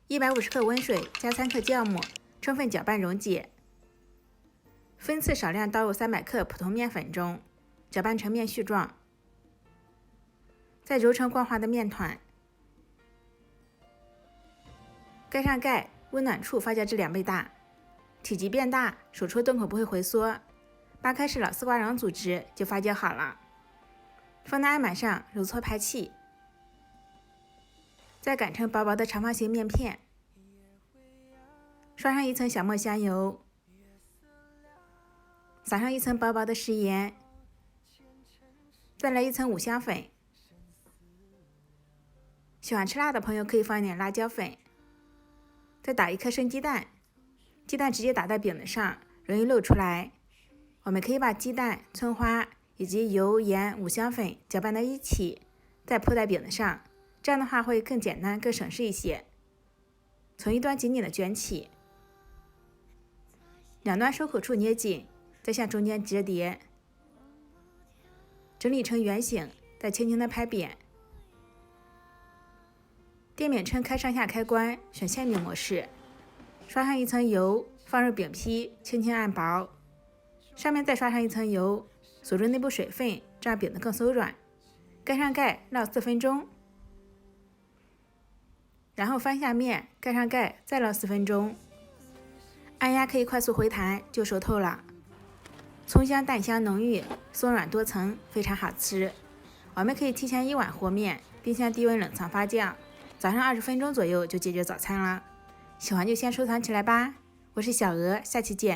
150克温水加3克酵母，充分搅拌溶解。分次少量倒入300克普通面粉中，搅拌成面絮状，再揉成光滑的面团。盖上盖，温暖处发酵至2倍大，体积变大，手戳洞口不会回缩。扒开是老丝瓜瓤组织，就发酵好了。放在案板上揉搓排气，再擀成薄薄的长方形面片，刷上一层小磨香油，撒上一层薄薄的食盐，再来一层五香粉。喜欢吃辣的朋友可以放一点辣椒粉。再打1颗生鸡蛋，鸡蛋直接打在饼子上，容易漏出来。我们可以把鸡蛋、葱花以及油、盐、五香粉搅拌在一起，再铺在饼子上，这样的话会更简单、更省事一些。从一端紧紧的卷起，两端收口处捏紧，再向中间折叠，整理成圆形，再轻轻的拍扁。电饼铛开上下开关，选限饼模式，刷上一层油，放入饼坯，轻轻按薄，上面再刷上一层油，锁住内部水分，这样饼子更松软。盖上盖，烙4分钟，然后翻下面，盖上盖，再烙4分钟。按压可以快速回弹，就熟透了。葱香蛋香浓郁，松软多层，非常好吃。我们可以提前1晚和面，冰箱低温冷藏发酵，早上20分钟左右就解决早餐了。喜欢就先收藏起来吧。我是小鹅，下期见。